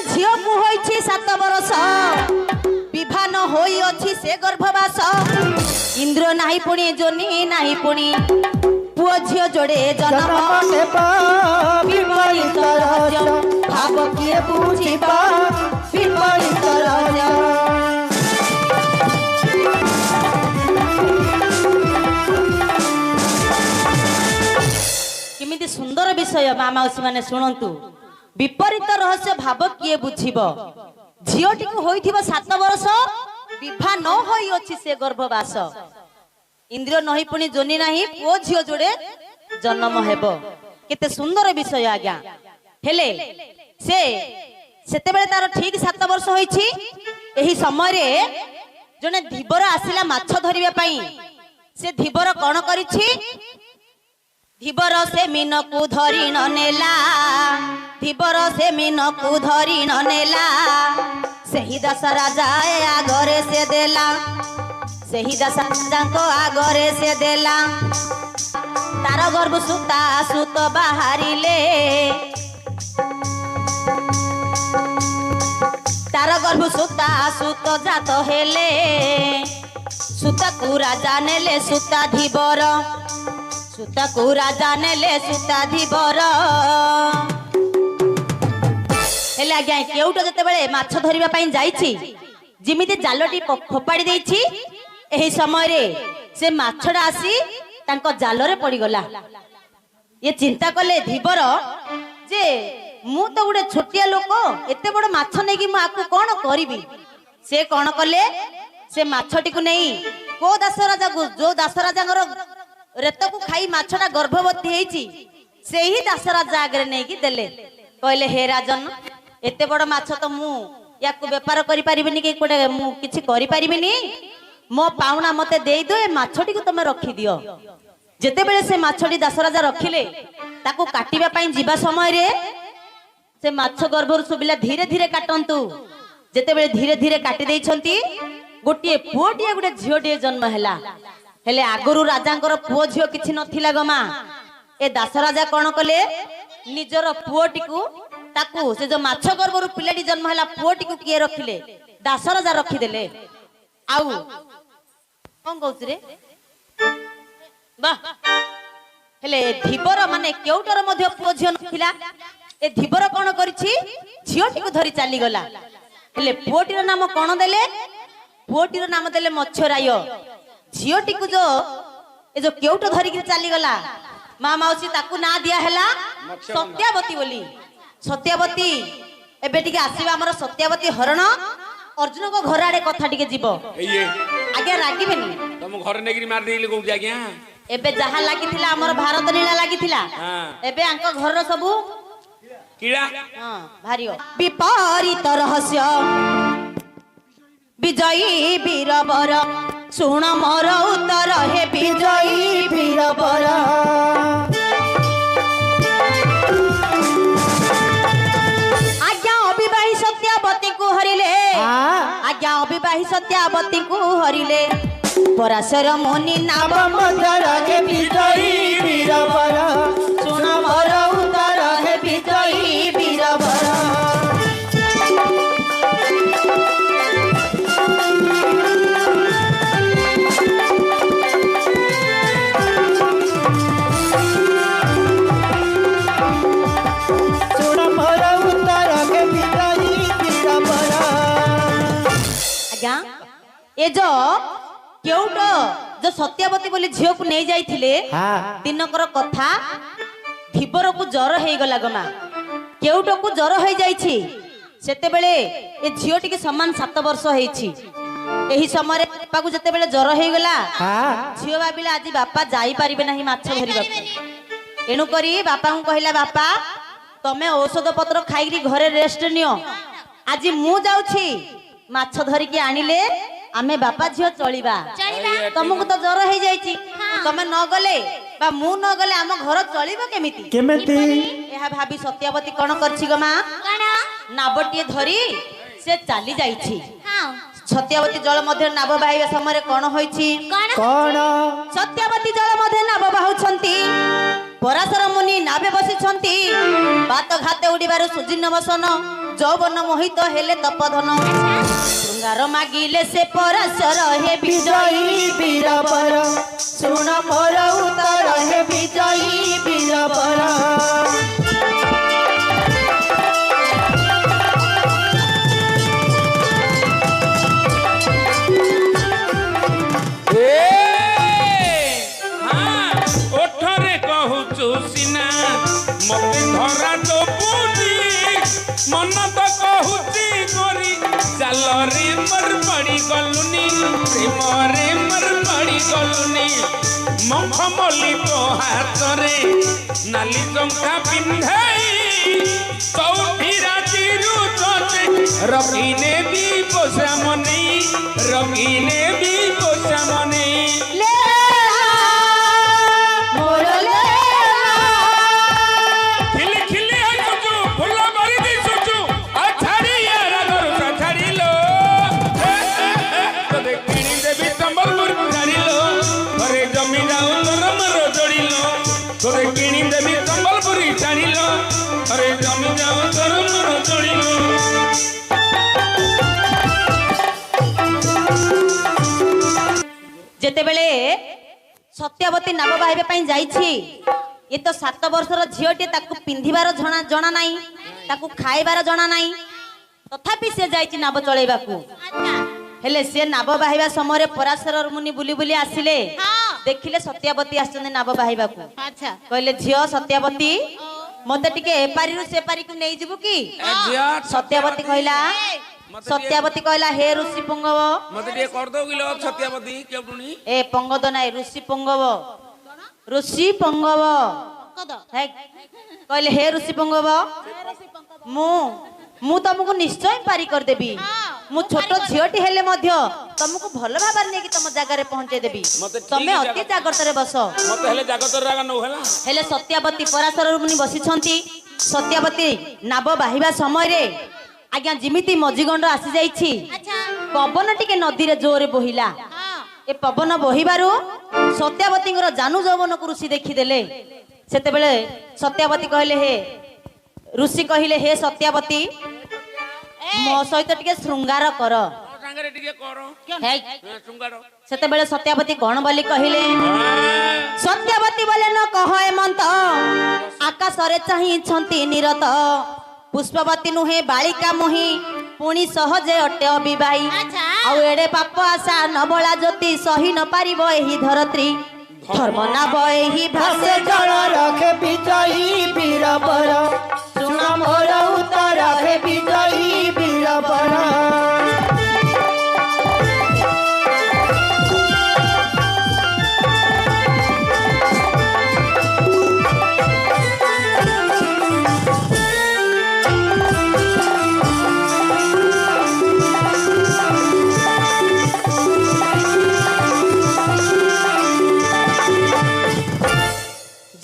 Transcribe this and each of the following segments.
झील को होइछि 7 वर्ष विवाह न होई अछि से गर्भवास इंद्र नाही पुणी जोनी नाही पुणी पुओ झील जोड़े जन्म विपरीत राज भाव किए बुझिबा विपरीत राज किमिति सुंदर विषय माँ मौसी माने शुणु विपरीत रहस्य भाव किए बुझिब झीटी को होइथिबो 7 वर्ष विवाह न होई अछि से गर्भवास इंद्र नही पुणी जोनी नाही पुओ झील जोड़े जन्म हेबो केते सुंदर विषय आज्ञा हेले से सेते बेले तार ठीक 7 वर्ष होइछि एही समय रे जने धीबर आसिला माछ धरिबा पई से धीबर कोन करिछि धीबर से मीन को धरी न नेला धीबर से मीन को धरी न नेला सही दस राजा आगरे से देला सही दस राजा को आगरे से देला तार गर्भ सुता सुत बाहरिले तार गर्भ सुता सुत जात हेले सुता को राजा नेले सुता धीबर सुता को राजा नेले सुता धीबर हेले आज्ञा केउट जते बेले माछ धरिबा पई जाईछि जिमिति जालटी फोपाड़ी देइछि एही समय रे से माछडा आसी तांको जाल रे पड़ी गला ये चिंता कले धीबर जे मु तो गुडे छोटिया लोक एते बड़ माछ नै कि मु आकु कोन करिवि से कोन कले से माछटी को नै को दास राजा जो दास राजांगर रेत को खाई माछटा गर्भवती हेची से ही दास राजा आगे नहीं कि देले कहले हे राजन एते बड़ माछ तो मु याकु व्यापार करि परिबिनी कि कोडे मु किछि करि परिबिनी मो पाउना मते देई दो ए माछटी को तमे रखी दियो जेते बेले से माछटी दास राजा रखिले ताकू काटिबा पई जीवा समय रे से माछ गर्भर सुबिला धीरे धीरे काटंतु जेते बेले धीरे धीरे काटि देई छंती गोटिए पुओटिए गुटे झियोटिए जन्म हैला हेले आगुरु राजांकर पुओ झियो किछि नथिला गमा ए दास राजा कोन कले निजर पुओटी को ताकू से जो माछ गर्भरु पिलाटी जन्म हैला पुओटी को किए रखिले दास राजा रखी देले आउ कोन कहउछ रे वाह हेले धीबर माने केउटर मध्ये पुओ झियो नथिला ए धीबर कोन करिछि झियोटी को धरि चाली गला हेले पुओटीर नाम कोन देले पुओटीर नाम देले मच्छराय झीटी को जो ए जो केउट धरी के चली गला माँ मौसी ताकू ना दिया हैला सत्यावती बोली सत्यावती एबे टिके आसीबा हमर सत्यावती हरण अर्जुन को घर आड़े कथा टिके जीवो आगे रागिबेनी तुम घर नेगिरी मार देइले को आज्ञा एबे जहा लागिथिला हमर भारत लीला लागिथिला एबे आंको घर सबु कीड़ा हां भारियो विपरीत रहस्य विजयी वीरवर सुन मोर उत्तर हे विजयी वीरवर आज्ञा अविवाही सत्यावती को हरिले आज्ञा अविवाही सत्यावती को हरिले पराशर मुनि नाम मधुर हे विजयी वीरवर सुन मोर उत्तर हे विजयी वीरवर ए जो केउट जो सत्यावती बोली झील को नहीं जाइथिले दिनकर कथा धीबर को जर हे गला गमा केउट को जर हो जाइछि सेते बेले ए झीलटी के समान 7 वर्ष हेछि एही समय रे बापा को जते बेले जर हे गला झील भाबिला आज बापा जाई परिबे नाही माछ धरिबा एनु करी बापा को कहला बापा तमे औषध पत्र खाइरी घरे रेस्ट नियो आज मु जाउछि माछ धरि के आनिले आमे बापा झियो चलिबा तुमको तो जर हे जाइछि तमे न गले बा मु न गले आम घर चलिबो केमिति केमिति एहा भाबी सत्यावती कोन करछि ग मा नाबटिए धरी से चाली जाइछि सत्यावती जल मध्य नाव बाहिबा समय कोन होइछि कोन सत्यावती जल मध्य नाव बाहुछंती पराशर मुनि नावे बसिछंती बात घाते उडिबार सुजिन वसन ଯୌବନ ମୋହିତ ହେଲେ ତପଧନ ଶୃଙ୍ଗାର ମାଗିଲେ ସେ ପରାଶର ହେ ବିଜୟୀ ବୀରବର ଶୁଣ ମୋର ଉତ୍ତର ହେ ବିଜୟୀ ବୀରବର ଓଠରେ କହୁଛୁ ସିନା ମତେ ଧରା ଦବୁନି ମନ ତ କହୁଛି ଗୋରି ଚାଲରେ ମର ପଡ଼ି ଗଲୁନି ପ୍ରେମରେ ମର ପଡ଼ି ଗଲୁନି ମଖମଲି ତୋ ହାତରେ ନାଲି ଟଙ୍କା ପିନ୍ଧାଇ ଚୌଠି ରାତିରୁ ତୋତେ ରଖିନେବି ପୋଷା ମନେଇ ରଖିନେବି ପୋଷା ମନେଇ କିଣି ଦେବି ସମ୍ବଲପୁରୀ ଛାଡ଼ିଲ ଅରେ ଜମି ଯାଉ ତୋର ମୋର ଚଳିଲ ଯେତେବେଳେ ସତ୍ୟବତୀ ନାବ ବାହିବା ପାଇଁ ଯାଇଛି ଏ ତ 7 ବର୍ଷର ଝିଅଟି ତାକୁ ପିନ୍ଧିବାର ଜଣା ନାହିଁ ତାକୁ ଖାଇବାର ଜଣା ନାହିଁ ତଥାପି ସେ ଯାଇଛି ନାବ ଚଳେଇବାକୁ ହେଲେ ସେ ନାବ ବାହିବା ସମୟରେ ପରାଶର ମୁନି ବୁଲି ବୁଲି ଆସିଲେ ଦେଖିଲେ ସତ୍ୟବତୀ ଆସିଛନ୍ତି ନାବ ବାହିବାକୁ କହିଲେ ଝିଅ ସତ୍ୟବତୀ ମତେ ଟିକେ ଏପାରିରୁ ସେପାରିକୁ ନେଇଯିବୁ କି ସତ୍ୟବତୀ କହିଲା ହେ ଋଷି ପୁଙ୍ଗବ ମତେ ଟିକେ କରିଦଉ କିଲୋ ସତ୍ୟବତୀ କେଉଁଠୁନି ଏ ପଙ୍ଗଦ ନାଇଁ ଋଷି ପୁଙ୍ଗବ କହିଲେ ହେ ଋଷି ପୁଙ୍ଗବ ମୁଁ ତମକୁ ନିଶ୍ଚୟ ପାରି କରିଦେବି ମୁଁ ଛୋଟ ଝିଅଟି ହେଲେ ମଧ୍ୟ ତମକୁ ଭଲ ଭାବରେ ନେଇକି ତମ ଜାଗାରେ ପହଞ୍ଚେଇ ଦେବି ତମେ ଅତି ଜାଗ୍ରତରେ ବସ ମତେ ହେଲେ ଜାଗତର ରାଗ ନ ହେଲା ହେଲେ ସତ୍ୟବତୀ ପରାଶର ମୁନି ବସିଛନ୍ତି ସତ୍ୟବତୀ ନାବ ବାହିବା ସମୟରେ ଆଜ୍ଞା ଯେମିତି ମଝିଗଣ୍ଡ ଆସି ଯାଇଛି ପବନ ଟିକେ ନଦୀରେ ଜୋରେ ବୋହିଲା ଏ ପବନ ବୋହିବାରୁ ସତ୍ୟବତୀଙ୍କର ଜାନୁ ଯୌବନକୁ ଋଷି ଦେଖିଦେଲେ ସେତେବେଳେ ସତ୍ୟବତୀ କହିଲେ ଋଷି କହିଲେ ହେ ସତ୍ୟବତୀ ମୋ ସହିତ ଟିକେ ଶୃଙ୍ଗାର କର ସେତେବେଳେ ସତ୍ୟବତୀ କଣ ବୋଲି କହିଲେ ସତ୍ୟବତୀ ବୋଲେ ନ କହ ଏମନ୍ତ ଆକାଶରେ ଚାହିଁଛନ୍ତି ନିରତ ପୁଷ୍ପବତୀ ନୁହେଁ ବାଳିକା ମୁହିଁ ପୁଣି ସହଜେ ଅଟେ ଅବିବାହୀ ଆଉ ଏଡେ ପାପ ଆଶା ନବଳା ଜ୍ୟୋତି ସହି ନ ପାରିବ ଏହି ଧରତ୍ରୀ ଧର୍ମ ନାବ ଏହି ଭାଷେ ଜଳ ରଖେ ବିଜୟୀ ବୀରବର ଶୁଣ ମୋର ଉତ୍ତର ହେ ବିଜୟୀ ବୀରବର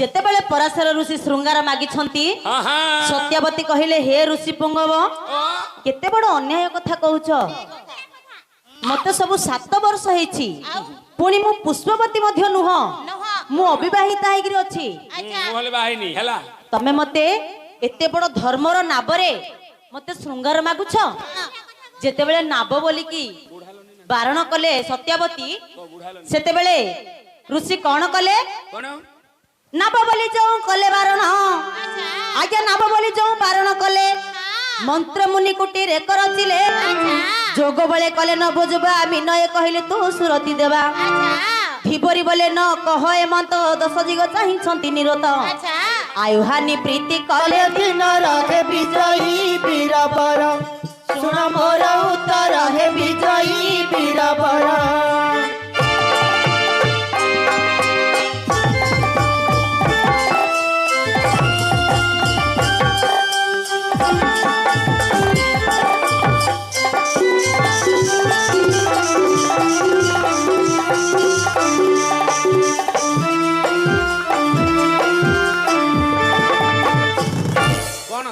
ଯେତେବେଳେ ପରାଶର ଋଷି ଶୃଙ୍ଗାର ମାଗିଛନ୍ତି ସତ୍ୟବତୀ କହିଲେ ହେ ଋଷି ପୁଙ୍ଗବ କେତେ ବଡ ଅନ୍ୟାୟ କଥା କହୁଛ ମତେ ସବୁ 7 ବର୍ଷ ହେଇଛି ପୁଣି ମୁଁ ପୁଷ୍ପବତୀ ମଧ୍ୟ ନୁହଁ ମୁଁ ଅବିବାହିତା ହେଇକିରି ଅଛି ତମେ ମତେ ଏତେ ବଡ ଧର୍ମର ନାବରେ ମତେ ଶୃଙ୍ଗାର ମାଗୁଛ ଯେତେବେଳେ ନାବ ବୋଲିକି ବାରଣ କଲେ ସତ୍ୟବତୀ ସେତେବେଳେ ଋଷି କଣ କଲେ ନାବ ବୋଲି ଯୋଉ କଲେ ବାରଣ ଆଜ୍ଞା ନାବ ବୋଲି ଯୋଉ ବାରଣ କଲେ ମନ୍ତ୍ର ମୁନି କୁଟିରେ କରଥିଲେ ଯୋଗ ବଳେ କଲେ ନ ବୁଝବା ବିନୟ କହିଲେ ତୁ ସୁରତି ଦେବା ଧିବରି ବୋଲେ ନ କହ ଏମନ୍ତ ଦଶ ଦିଗ ଚାହିଁଛନ୍ତି ନିରତ ଆୟୁହାନି ପ୍ରୀତି କଲେ ଦିନ ରଖେ ବିଜୟୀ ବୀରବର ଶୁଣ ମୋର ଉତ୍ତର ହେ ବିଜୟୀ ବୀରବର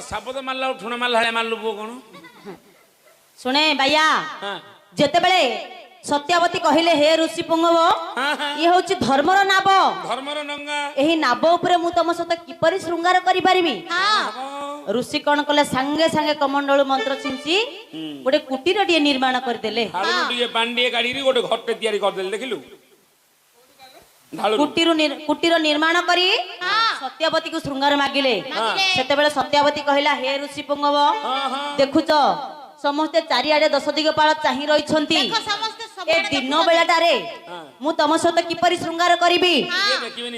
ସାପଦ ମାରିଲା ଠୁଣା ମାରିଲା ଭଳିଆ ମାରିଲୁ ପୁଅ କଣ ଶୁଣେ ବାୟା ଯେତେବେଳେ ସତ୍ୟବତୀ କହିଲେ ହେ ଋଷି ପୁଙ୍ଗବ ଇଏ ହଉଛି ଧର୍ମର ନାବ ଧର୍ମର ନଙ୍ଗା ଏହି ନାବ ଉପରେ ମୁଁ ତମ ସହିତ କିପରି ଶୃଙ୍ଗାର କରିପାରିବି ऋषि कौन कले सांगे सांगे कमंडल मंत्र चिंची गोटे कुटीर टिए निर्माण करदेले ढाळू टिके पानी टिके काढी गोटे घरटे तैयारी करदेले देखिलु ढाळू कुटीर निर्माण करी सत्यवती को श्रृंगार मागिले सेतेबेले सत्यवती कहिला हे ऋषि पुंगव देखुच समस्ते चारिआडे 10 दिगपाल चाहि रहिछंती ए दिन बेलाटारे मु तम सहित किपरि श्रृंगार करिबी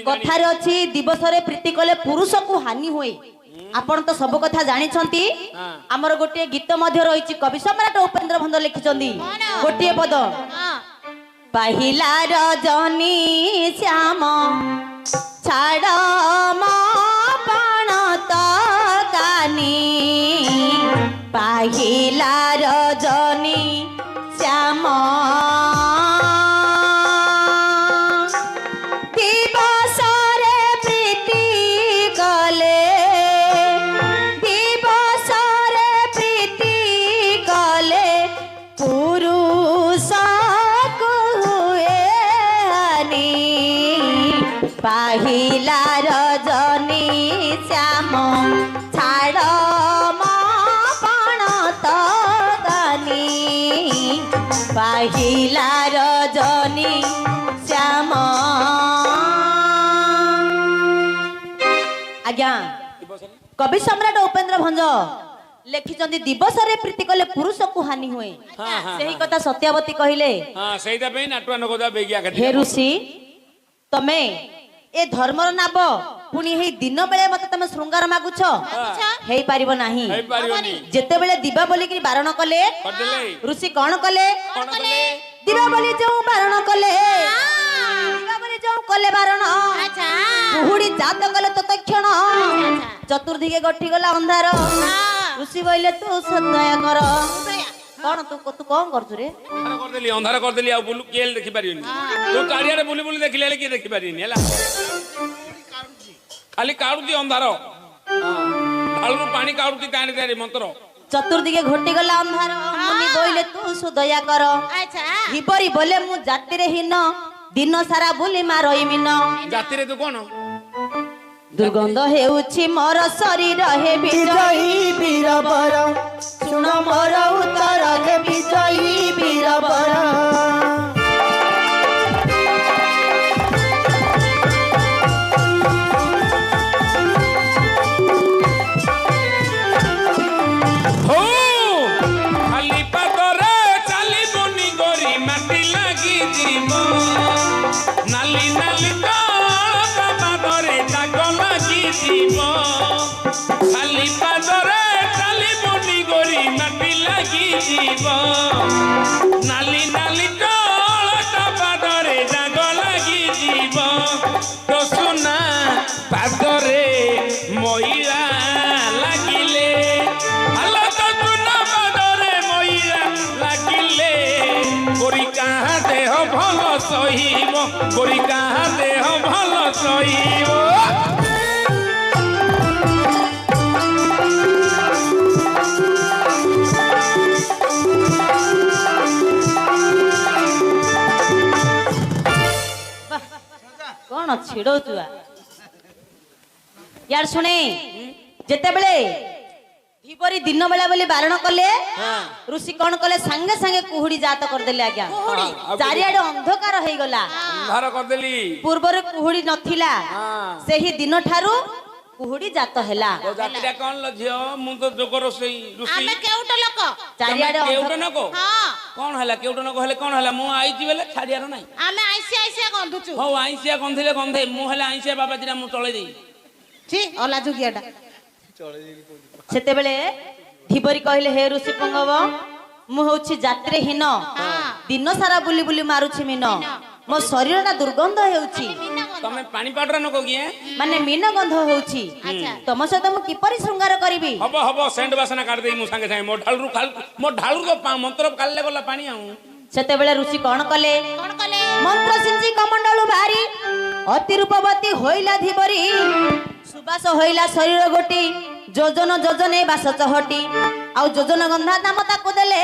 कथारे अछि दिवस रे प्रीति कले पुरुष को हानि होई आपण तो सब कथा जानी छंती हमर गोटे गीत मध्य रहिछि कवि सम्राट उपेंद्र भंड लिखिछंती गोटे पद पहिला रजनी श्याम छाड़ मणत कानी पहिला रजनी श्याम दिवसरे प्रीति कले दिवसरे प्रीति कले पुरुष पहिला रजनी श्याम छाड़ मणत गानी पहिला रजनी श्याम आज्ञा कवि सम्राट उपेंद्र भंज लेखिचंदी दिवस रे प्रीति कले पुरुष को हानि हुए सही कथा सत्यावती कहिले हां सेइदा पे नाटुआ नगदा बेगिया हे ऋषि तमे ए धर्मर नाब पुनी हे दिन बेले मते तमे श्रृंगार मागुछ हेई पारिबो नाही हेई पारिबोनी जेते बेले दिबा बोली कि बारण कले ऋषि कोन कले दिबा बोली जो बारण कले दिबा बोली जो कले बारण अच्छा कुहुडी जात कले तो तक्षण चतुर्दिगे गठी गला अंधार ऋषि बोले तू सदया कर कौन तू कौन करछु रे अंधार कर देली आ बुलु केल देखि पारियोनी तू कारिया रे बुली बुली देखिले ले की देखि पारियोनी हला खाली काढुती अंधार ढाळू पानी काढुती ताणी ताणी मंत्र चतुर्दिगे घोटी गला अंधार मुनि बोइले तू सुदया कर अच्छा हिपरी बोले मु जाति रे हिन दिन सारा बुली मारई मिन जाति रे तू कोन दुर्गंध हेउछि मोर शरीर हे विजयी वीरवर सुन मोर उत्तर हे विजयी वीरवर हो खाली पादरे चाली बुनी गोरी माटी लागी जीव नाली नाली पादरे दाग लागी जीव खाली पादरे चाली बुनी गोरी माटी लागी जीव नाली नाली पादरे दाग लागी जीव तो सुना पादरे मईला लागिले हला तो सुना पादरे मईला लागिले गोरी कहाँ देह भल सहिब गोरी कहाँ देह भल सहिब कौन छिड़ो तुआ यार सुने जेते बेले हिपरी दिन बेला बोली बारण कले ऋषि कौन कले संगे संगे कुहुडी जात कर देले आज्ञा चारिआडे अंधकार होई गला अंधार कर देली पूर्व रे कुहुडी नथिला सेही दिन ठारू कुहुडी जात हैला तो जातिरा कोन ल झियो मु तो जोगर सही ऋषि आमे केउट लोक चारिआडे केउट नको हां कोन हला केउट नको हले कोन हला मु आइची बेले छाडियार नै आमे आइसिया गंधुचु हो आइसिया गंधिले गंधे मु हला आइसिया बाबा दिरा मु चले देई छी ओला जुगियाडा सेते बेले धिबरी कहले हे ऋषि पुंगव मु होछि जात्रे हिन दिन सारा बुली बुली मारुछि मिन मो शरीर ना दुर्गंध हेउछि तमे पानी पाउडर नको किए माने मीन गंध होउछि तम सहित मु किपरि श्रृंगार करिवि हबो हबो सेंड बासना काट देई मु संगे संगे मो ढालू तो मंत्र कालले गला पानी आउ सेते बेले ऋषि कोन कले मंत्र सिंची कमंडलु भारी अति रूपवती होइला धिबरी सुबास होइला शरीर गोटी जोजन जोजने बास चहटी ଆଉ ଯୋଜନ ଗନ୍ଧା ନାମ ତାକୁ ଦେଲେ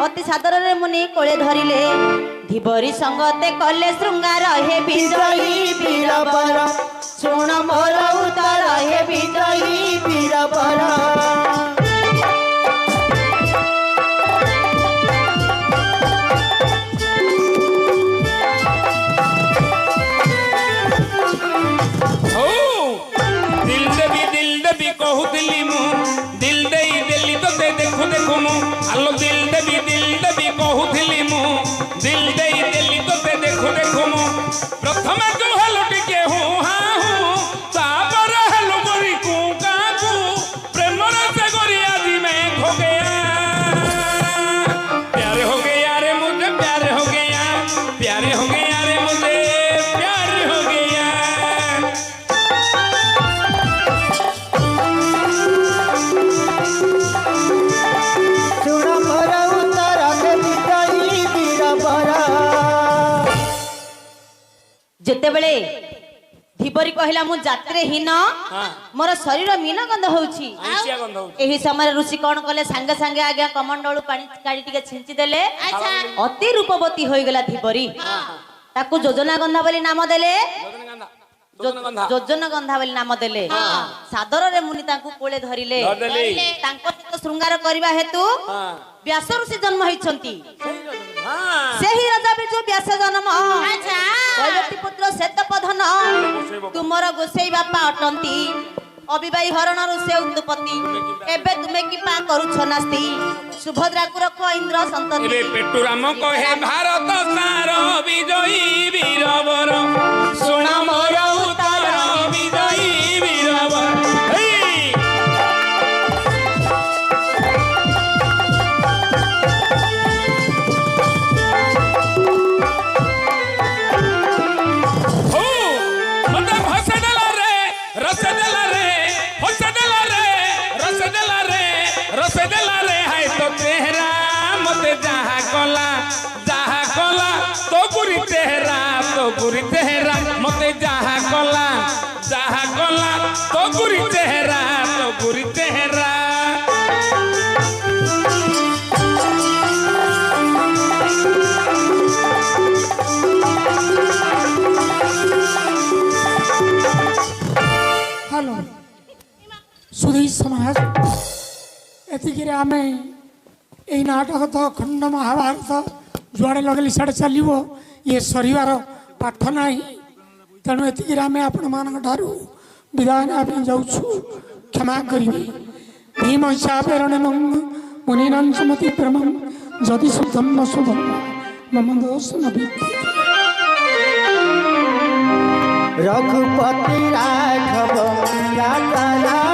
ଅତି ସାଦରରେ ମୁନି କୋଳେ ଧରିଲେ ଧିବରି ସଙ୍ଗତେ କଲେ ଶୃଙ୍ଗାର ହେ ବିଜୟୀ ବିଜୟୀ ବୀରବର ଶୁଣ ମୋର ଉତ୍ତର ହେ ବିଜୟୀ ବୀରବର दिल देवी कहूली मु दिल दे देली ते देखु देखु मु आलो दिल देवी कहूली मु दिल दे देली ते देखु देखु मु प्रथम तू हेलो टिके हूँ हाँ हूँ तापर हेलो गोरी कू काकू प्रेम से गोरी आज मैं खो गया प्यारे हो गया रे मुझे प्यारे हो गया प्यारे हो गया रे मुझे प्यारे हो गया ଶୁଣ ମୋର ଉତ୍ତର ହେ ବିଜୟୀ ବୀରବର ଯେତେବେଳେ ଧିବରି କହିଲା ମୁଁ ଯାତ୍ରେ ହୀନ ମୋର ଶରୀର ମୀନ ଗନ୍ଧ ହଉଛି ଆଇଁଷିଆ ଗନ୍ଧ ହଉଛି। ଏହି ସମୟରେ ଋଷି କଣ କଲେ ସାଙ୍ଗେ ସାଙ୍ଗେ ଆଜ୍ଞା କମଣ୍ଡଳୁ ପାଣି କାଢି ଟିକେ ଛିଞ୍ଚି ଦେଲେ ଆଚ୍ଛା ଅତି ରୂପବତୀ ହୋଇଗଲା ଧିବରି ତାକୁ ଯୋଜନା ଗନ୍ଧା ବୋଲି ନାମ ଦେଲେ ଯୋଜନ ଗନ୍ଧା ବୋଲି ନାମ ଦେଲେ ସାଦରରେ ମୁନି ତାଙ୍କୁ କୋଳେ ଧରିଲେ ଧରିଲେ। ତାଙ୍କ ସହିତ ଶୃଙ୍ଗାର କରିବା ହେତୁ ବ୍ୟାସ ଋଷି ଜନ୍ମ ହେଇଛନ୍ତି ସେହି ରାଜା ବିଜୁ ବ୍ୟାସ ଜନ୍ମ ଆଚ୍ଛା କୈବର୍ତ୍ତୀ ପୁତ୍ର ଶ୍ଵେତପଧନ ତୁମର ଗୋସେଇ ବାପା ଅଟନ୍ତି ଅବିବାହୀ ହରଣରୁ ସେ ଉତ୍ତୁପତି ଏବେ ତୁମେ କି ପା କରୁଛ ନାସ୍ତି ସୁଭଦ୍ରାକୁ ରଖ ଇନ୍ଦ୍ର ସନ୍ତତି ଏବେ ପେଟୁରାମ କହେ ଭାରତ ସାର ବିଜୟୀ ବୀରବର ଶୁଣ ମୋର ଉତ୍ତର ବିଜୟୀ ବୀରବର ହେଇ! ହଉ, ମତେ ଭସେଇ ଦେଲା ରେ ରସେଇ ଦେଲା ରେ ଭସେଇ ଦେଲା ରେ ରସେଇ ଦେଲା ରେ ରସେଇ ଦେଲା ରେ ହାय ତ ଚେହେରା ମତେ ଯାହା କଲା ତ ଗୁରି ଚେହେରା ମତେ ଯାହା କଲା ତ ଗୁରି ଚେହେରା हेलो सुधी समाज एतिक आम यही नाटक तो खंड महाभारत जुआड़े लगेली साढ़े चलो ये सर पाठ ना तेणु एतिक आम आपण मान विदाय ना जाऊँ क्षमा करी भीम चापेरणे मुनीनां सुमति प्रेम जदि शुद्धम न शुभम मम दोष न रघुपति राघव राजा